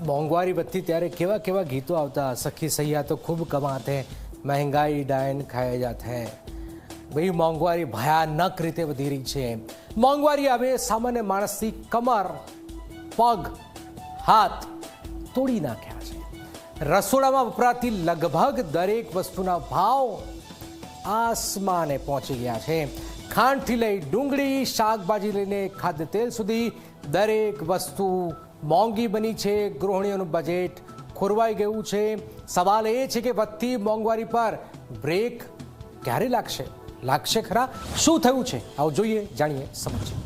મોંઘવારી વધતી ત્યારે કેવા કેવા ગીતો આવતા, સખી સૈયા તો ખૂબ કમાતે, મહેંગાઈ ડાયન ખાયા જાત હૈ। ભાઈ મોંઘવારી ભયાનક રીતે વધી રહી છે। મોંઘવારી હવે સામાન્ય માણસની કમર, પગ, હાથ તોડી નાખ્યા છે। રસોડામાં વપરાતી લગભગ દરેક વસ્તુના ભાવ આસમાને પહોંચી ગયા છે। ખાંડથી લઈ ડુંગળી, શાકભાજી લઈને ખાદ્ય તેલ સુધી દરેક વસ્તુ મોંઘી બની છે। ગૃહિણીઓનું બજેટ ખોરવાઈ ગયું છે। સવાલ એ છે કે વધતી મોંઘવારી પર બ્રેક ક્યારે લાગશે ખરા? શું થયું છે? આવો જોઈએ, જાણીએ, સમજીએ।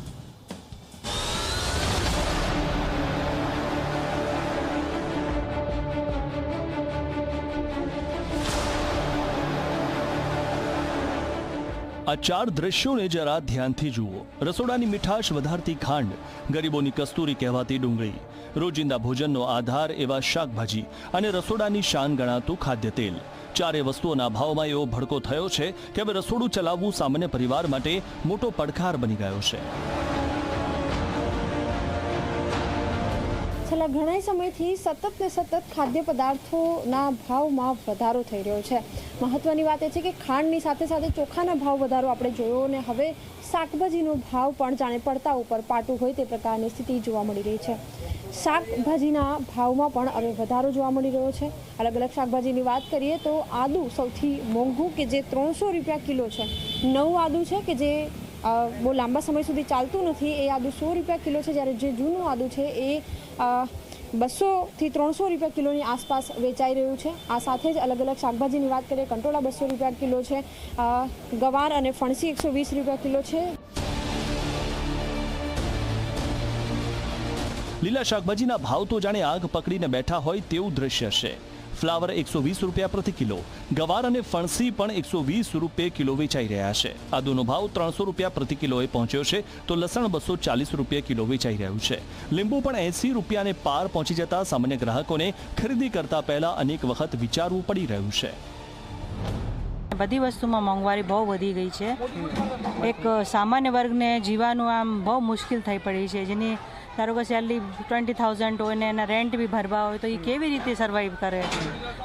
આ ચાર દ્રશ્યોને જરા ધ્યાનથી જુઓ। રસોડાની મીઠાશ વધારતી ખાંડ, ગરીબોની કસ્તુરી કહેવાતી ડુંગળી, રોજિંદા ભોજનનો આધાર એવા શાકભાજી અને રસોડાની શાન ગણાતું ખાદ્ય તેલ। ચારે વસ્તુઓના ભાવમાં એવો ભડકો થયો છે કે હવે રસોડું ચલાવવું સામાન્ય પરિવાર માટે મોટો પડકાર બની ગયો છે। છેલ્લા ઘણા સમયથી સતત ખાદ્ય પદાર્થોના ભાવમાં વધારો થઈ રહ્યો છે। મહત્વની વાત એ છે કે ખાંડની સાથે સાથે ચોખાના ભાવ વધારો આપણે જોયો, અને હવે શાકભાજીનો ભાવ પણ જાણે પડતા ઉપર પાટું હોય તે પ્રકારની સ્થિતિ જોવા મળી રહી છે। શાકભાજીના ભાવમાં પણ હવે વધારો જોવા મળી રહ્યો છે। અલગ અલગ શાકભાજીની વાત કરીએ તો આદુ સૌથી મોંઘું, કે જે 300 રૂપિયા કિલો છે। નવું આદુ છે કે જે બહુ લાંબા સમય સુધી ચાલતું નથી, એ આદુ 100 રૂપિયા કિલો છે, જ્યારે જે જૂનું આદુ છે એ 200 થી 300 રૂપિયા કિલોની આસપાસ વેચાઈ રહ્યું છે। આ સાથે જ અલગ અલગ શાકભાજીની વાત કરીએ, કંટોળા 200 રૂપિયા કિલો છે, ગવાર અને ફણસી 120 રૂપિયા કિલો છે। લીલા શાકભાજીના ભાવ તો જાણે આગ પકડીને બેઠા હોય તેવું દ્રશ્ય છે। ફ્લાવર 120 રૂપિયા પ્રતિ કિલો, ગવાર અને ફણસી પણ 120 રૂપિયા કિલો વેચાઈ રહ્યા છે। આદુનો ભાવ 300 રૂપિયા પ્રતિ કિલોએ પહોંચ્યો છે, તો લસણ 240 રૂપિયા કિલો વેચાઈ રહ્યું છે। લીંબુ પણ 80 રૂપિયાને પાર પહોંચી જતા સામાન્ય ગ્રાહકોને ખરીદી કરતા પહેલા અનેક વખત વિચારવું પડી રહ્યું છે। બધી વસ્તુમાં મોંઘવારી બહુ વધી ગઈ છે। એક સામાન્ય વર્ગને જીવવાનું આમ બહુ મુશ્કેલ થઈ પડી છે। જેની ધારો કે સેલરી 20,000 હોય ને એના રેન્ટ બી ભરવા હોય તો એ કેવી રીતે સર્વાઈવ કરે?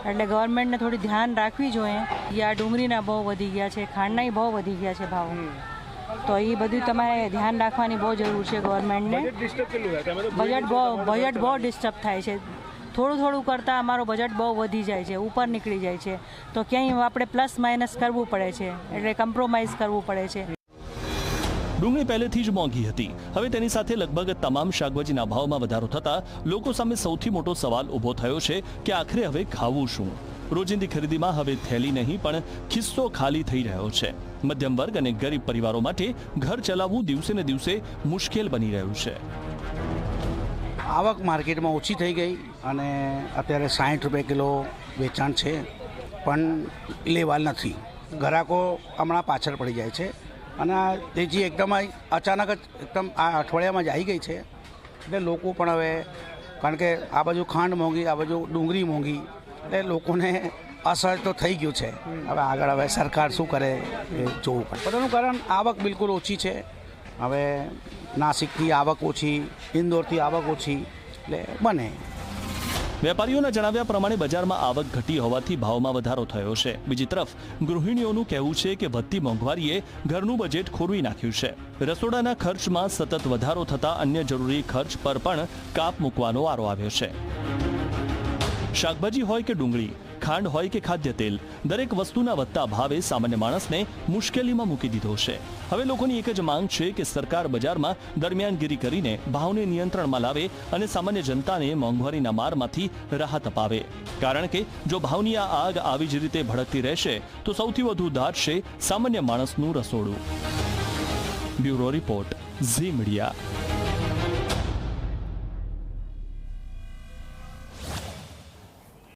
એટલે ગવર્મેન્ટને થોડી ધ્યાન રાખવી જોઈએ। આ ડુંગળીના ભાવ વધી ગયા છે, ખાંડના બહુ વધી ગયા છે ભાવ, તો એ બધું તમારે ધ્યાન રાખવાની બહુ જરૂર છે ગવર્મેન્ટને। બજેટ બહુ ડિસ્ટર્બ થાય છે। થોડું કરતાં અમારો બજેટ બહુ વધી જાય છે, ઉપર નીકળી જાય છે, તો ક્યાંય આપણે પ્લસ માઇનસ કરવું પડે છે, એટલે કોમ્પ્રોમાઇઝ કરવું પડે છે। ડુંગળી પહેલેથી જ મોંઘી હતી, હવે તેની સાથે લગભગ તમામ શાકભાજીના ભાવમાં વધારો થતા લોકો સામે સૌથી મોટો સવાલ ઊભો થયો છે કે આખરે હવે ખાવું શું? રોજિંદી ખરીદીમાં હવે થેલી નહીં પણ ખિસ્સો ખાલી થઈ રહ્યો છે। મધ્યમ વર્ગ અને ગરીબ પરિવારો માટે ઘર ચલાવવું દિવસે ને દિવસે મુશ્કેલ બની રહ્યું છે। આવક માર્કેટમાં ઓછી થઈ ગઈ અને અત્યારે 60 રૂપિયા કિલો વેચાણ છે, પણ લેવાલ નથી। ગ્રાહકો હમણાં પાછળ પડી જાય છે અને આ તેજી એકદમ અચાનક જ એકદમ આ અઠવાડિયામાં જ આવી ગઈ છે। એટલે લોકો પણ હવે, કારણ કે આ બાજુ ખાંડ મોંઘી, આ બાજુ ડુંગળી મોંઘી, એટલે લોકોને અસર તો થઈ ગયું છે। હવે આગળ હવે સરકાર શું કરે એ જોવું પડે। બધાનું કારણ આવક બિલકુલ ઓછી છે। હવે નાસિકથી આવક ઓછી, ઇન્દોરથી આવક ઓછી, એટલે બને। વેપારીઓના જણાવ્યા પ્રમાણે બજારમાં આવક ઘટી હોવાથી ભાવમાં વધારો થયો છે। બીજી તરફ ગૃહિણીઓનું કહેવું છે કે વધતી મોંઘવારીએ ઘરનું બજેટ ખોરવી નાખ્યું છે। રસોડાના ખર્ચમાં સતત વધારો થતા અન્ય જરૂરી ખર્ચ પર પણ કાપ મૂકવાનો વારો આવ્યો છે। શાકભાજી હોય કે ડુંગળી, ખાંડ હોય કે ખાદ્ય તેલ, દરેક વસ્તુના વધતા ભાવે સામાન્ય માણસને મુશ્કેલીમાં મૂકી દીધો છે। હવે લોકોની એક જ માંગ છે કે સરકાર બજારમાં દરમિયાનગીરી કરીને ભાવને નિયંત્રણમાં લાવે અને સામાન્ય જનતાને મોંઘવારીના મારમાંથી રાહત અપાવે। કારણ કે જો ભાવની આ આગ આવી જ રીતે ભડકતી રહેશે તો સૌથી વધુ દાઝશે સામાન્ય માણસનું રસોડું। Bureau report, Zee media.